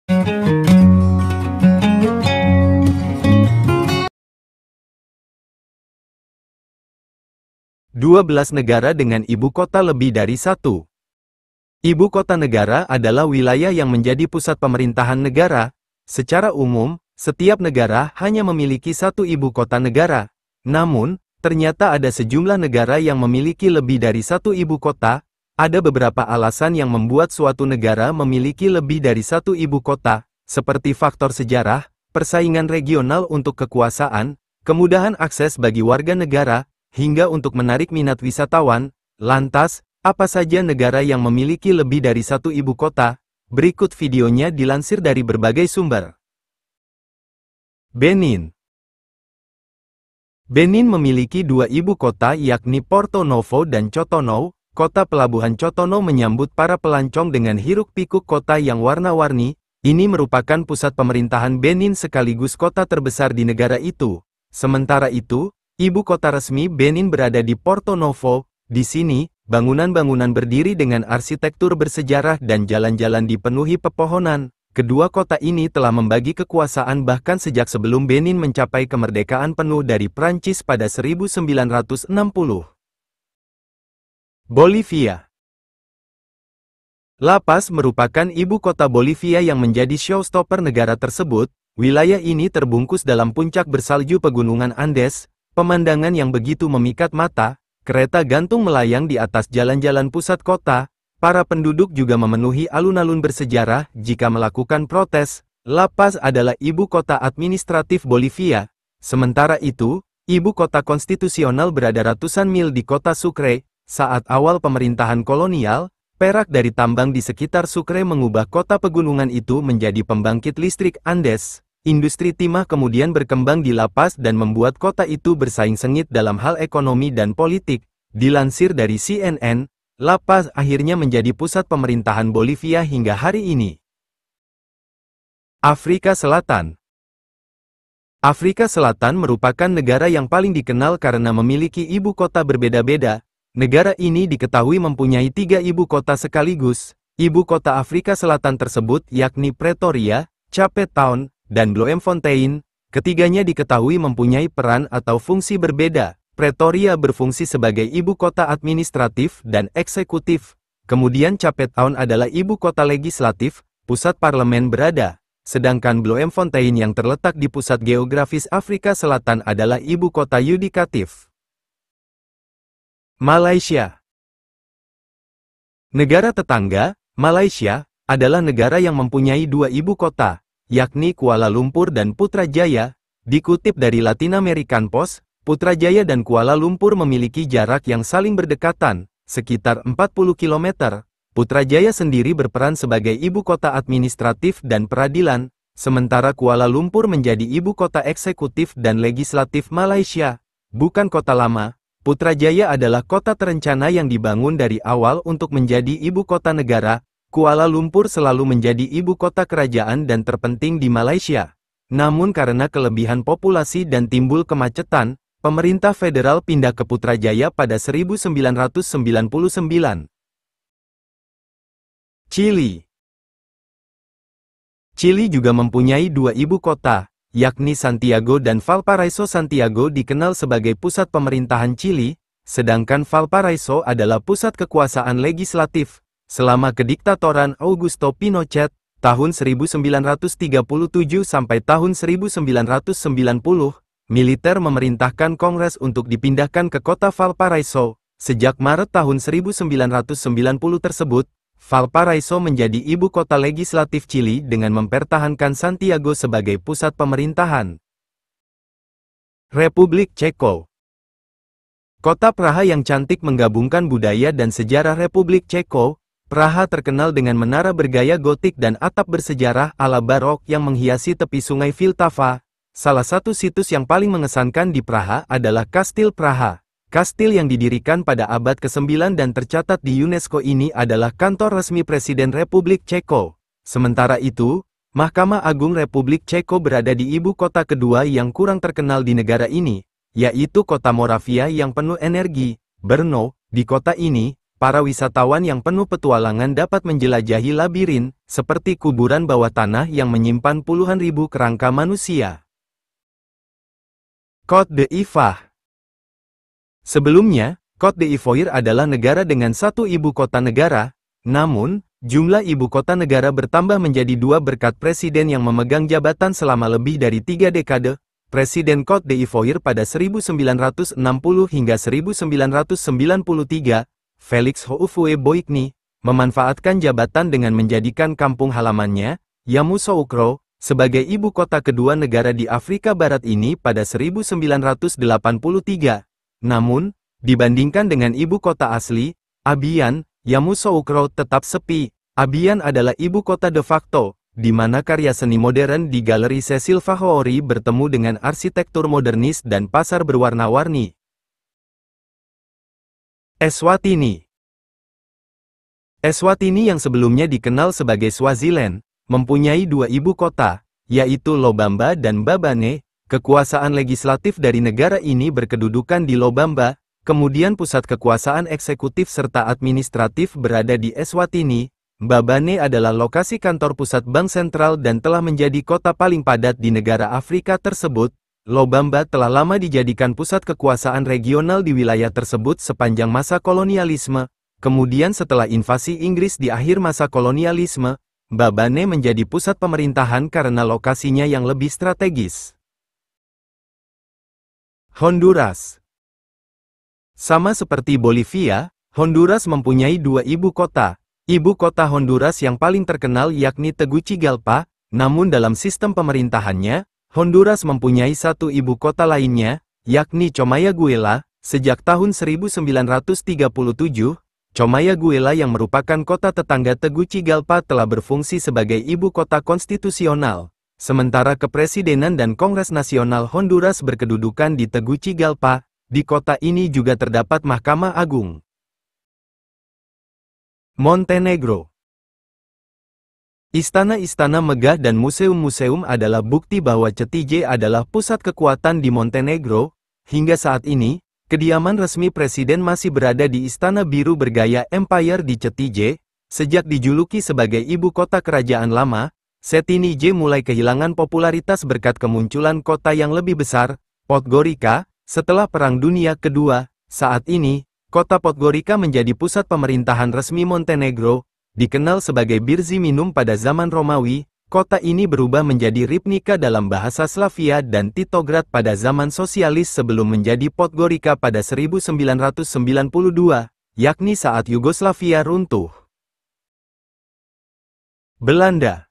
12 negara dengan ibu kota lebih dari satu. Ibu kota negara adalah wilayah yang menjadi pusat pemerintahan negara. Secara umum, setiap negara hanya memiliki satu ibu kota negara. Namun, ternyata ada sejumlah negara yang memiliki lebih dari satu ibu kota. Ada beberapa alasan yang membuat suatu negara memiliki lebih dari satu ibu kota, seperti faktor sejarah, persaingan regional untuk kekuasaan, kemudahan akses bagi warga negara, hingga untuk menarik minat wisatawan. Lantas, apa saja negara yang memiliki lebih dari satu ibu kota? Berikut videonya dilansir dari berbagai sumber. Benin. Benin memiliki dua ibu kota yakni Porto Novo dan Cotonou. Kota pelabuhan Cotonou menyambut para pelancong dengan hiruk-pikuk kota yang warna-warni. Ini merupakan pusat pemerintahan Benin sekaligus kota terbesar di negara itu. Sementara itu, ibu kota resmi Benin berada di Porto Novo. Di sini, bangunan-bangunan berdiri dengan arsitektur bersejarah dan jalan-jalan dipenuhi pepohonan. Kedua kota ini telah membagi kekuasaan bahkan sejak sebelum Benin mencapai kemerdekaan penuh dari Prancis pada 1960. Bolivia. La Paz merupakan ibu kota Bolivia yang menjadi showstopper negara tersebut. Wilayah ini terbungkus dalam puncak bersalju pegunungan Andes. Pemandangan yang begitu memikat mata, kereta gantung melayang di atas jalan-jalan pusat kota, para penduduk juga memenuhi alun-alun bersejarah jika melakukan protes. La Paz adalah ibu kota administratif Bolivia. Sementara itu, ibu kota konstitusional berada ratusan mil di kota Sucre. Saat awal pemerintahan kolonial, perak dari tambang di sekitar Sucre mengubah kota pegunungan itu menjadi pembangkit listrik Andes. Industri timah kemudian berkembang di La Paz dan membuat kota itu bersaing sengit dalam hal ekonomi dan politik. Dilansir dari CNN, La Paz akhirnya menjadi pusat pemerintahan Bolivia hingga hari ini. Afrika Selatan. Afrika Selatan merupakan negara yang paling dikenal karena memiliki ibu kota berbeda-beda. Negara ini diketahui mempunyai 3 ibu kota sekaligus. Ibu kota Afrika Selatan tersebut yakni Pretoria, Cape Town, dan Bloemfontein. Ketiganya diketahui mempunyai peran atau fungsi berbeda. Pretoria berfungsi sebagai ibu kota administratif dan eksekutif. Kemudian Cape Town adalah ibu kota legislatif, pusat parlemen berada. Sedangkan Bloemfontein yang terletak di pusat geografis Afrika Selatan adalah ibu kota yudikatif. Malaysia. Negara tetangga, Malaysia, adalah negara yang mempunyai 2 ibu kota, yakni Kuala Lumpur dan Putrajaya. Dikutip dari Latin American Post, Putrajaya dan Kuala Lumpur memiliki jarak yang saling berdekatan, sekitar 40 km. Putrajaya sendiri berperan sebagai ibu kota administratif dan peradilan, sementara Kuala Lumpur menjadi ibu kota eksekutif dan legislatif Malaysia. Bukan kota lama, Putrajaya adalah kota terencana yang dibangun dari awal untuk menjadi ibu kota negara. Kuala Lumpur selalu menjadi ibu kota kerajaan dan terpenting di Malaysia. Namun karena kelebihan populasi dan timbul kemacetan, pemerintah federal pindah ke Putrajaya pada 1999. Chili. Chili juga mempunyai 2 ibu kota, yakni Santiago dan Valparaiso. Santiago dikenal sebagai pusat pemerintahan Chili, sedangkan Valparaiso adalah pusat kekuasaan legislatif. Selama kediktatoran Augusto Pinochet, tahun 1937 sampai tahun 1990, militer memerintahkan Kongres untuk dipindahkan ke kota Valparaiso. Sejak Maret tahun 1990 tersebut, Valparaiso menjadi ibu kota legislatif Chili dengan mempertahankan Santiago sebagai pusat pemerintahan. Republik Ceko. Kota Praha yang cantik menggabungkan budaya dan sejarah Republik Ceko. Praha terkenal dengan menara bergaya gotik dan atap bersejarah ala barok yang menghiasi tepi sungai Vltava. Salah satu situs yang paling mengesankan di Praha adalah Kastil Praha. Kastil yang didirikan pada abad ke-9 dan tercatat di UNESCO ini adalah kantor resmi Presiden Republik Ceko. Sementara itu, Mahkamah Agung Republik Ceko berada di ibu kota kedua yang kurang terkenal di negara ini, yaitu kota Moravia yang penuh energi, Brno. Di kota ini, para wisatawan yang penuh petualangan dapat menjelajahi labirin, seperti kuburan bawah tanah yang menyimpan puluhan ribu kerangka manusia. Côte d'Ivoire. Sebelumnya, Côte d'Ivoire adalah negara dengan satu ibu kota negara, namun, jumlah ibu kota negara bertambah menjadi 2 berkat presiden yang memegang jabatan selama lebih dari 3 dekade. Presiden Côte d'Ivoire pada 1960 hingga 1993, Félix Houphouët-Boigny, memanfaatkan jabatan dengan menjadikan kampung halamannya, Yamoussoukro, sebagai ibu kota kedua negara di Afrika Barat ini pada 1983. Namun, dibandingkan dengan ibu kota asli, Abidjan, Yamoussoukro tetap sepi. Abidjan adalah ibu kota de facto, di mana karya seni modern di Galeri Cecil Fahouri bertemu dengan arsitektur modernis dan pasar berwarna-warni. Eswatini. Eswatini yang sebelumnya dikenal sebagai Swaziland, mempunyai 2 ibu kota, yaitu Lobamba dan Mbabane. Kekuasaan legislatif dari negara ini berkedudukan di Lobamba, kemudian pusat kekuasaan eksekutif serta administratif berada di Eswatini. Mbabane adalah lokasi kantor pusat bank sentral dan telah menjadi kota paling padat di negara Afrika tersebut. Lobamba telah lama dijadikan pusat kekuasaan regional di wilayah tersebut sepanjang masa kolonialisme. Kemudian setelah invasi Inggris di akhir masa kolonialisme, Mbabane menjadi pusat pemerintahan karena lokasinya yang lebih strategis. Honduras. Sama seperti Bolivia, Honduras mempunyai 2 ibu kota. Ibu kota Honduras yang paling terkenal yakni Tegucigalpa, namun dalam sistem pemerintahannya, Honduras mempunyai 1 ibu kota lainnya, yakni Comayagüela. Sejak tahun 1937, Comayagüela yang merupakan kota tetangga Tegucigalpa telah berfungsi sebagai ibu kota konstitusional. Sementara Kepresidenan dan Kongres Nasional Honduras berkedudukan di Tegucigalpa, di kota ini juga terdapat Mahkamah Agung. Montenegro. Istana-istana megah dan museum-museum adalah bukti bahwa Cetinje adalah pusat kekuatan di Montenegro. Hingga saat ini, kediaman resmi presiden masih berada di Istana Biru bergaya Empire di Cetinje. Sejak dijuluki sebagai ibu kota kerajaan lama, Cetinje mulai kehilangan popularitas berkat kemunculan kota yang lebih besar, Podgorica, setelah Perang Dunia Kedua. Saat ini, kota Podgorica menjadi pusat pemerintahan resmi Montenegro, dikenal sebagai Birzi Minum pada zaman Romawi. Kota ini berubah menjadi Ribnica dalam bahasa Slavia dan Titograd pada zaman sosialis sebelum menjadi Podgorica pada 1992, yakni saat Yugoslavia runtuh. Belanda.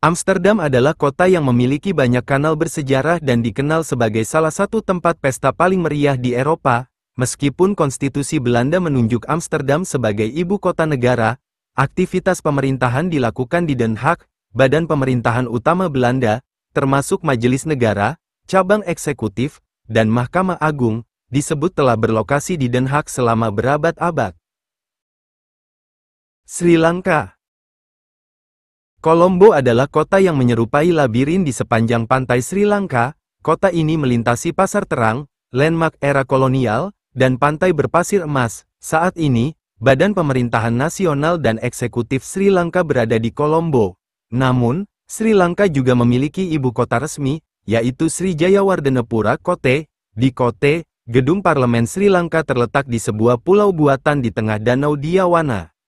Amsterdam adalah kota yang memiliki banyak kanal bersejarah dan dikenal sebagai salah satu tempat pesta paling meriah di Eropa. Meskipun konstitusi Belanda menunjuk Amsterdam sebagai ibu kota negara, aktivitas pemerintahan dilakukan di Den Haag, badan pemerintahan utama Belanda, termasuk Majelis Negara, cabang eksekutif, dan Mahkamah Agung, disebut telah berlokasi di Den Haag selama berabad-abad. Sri Lanka. Colombo adalah kota yang menyerupai labirin di sepanjang pantai Sri Lanka. Kota ini melintasi pasar terang, landmark era kolonial, dan pantai berpasir emas. Saat ini, badan pemerintahan nasional dan eksekutif Sri Lanka berada di Colombo. Namun, Sri Lanka juga memiliki ibu kota resmi, yaitu Sri Jayawardenepura Kotte. Di Kotte, gedung parlemen Sri Lanka terletak di sebuah pulau buatan di tengah Danau Diawana.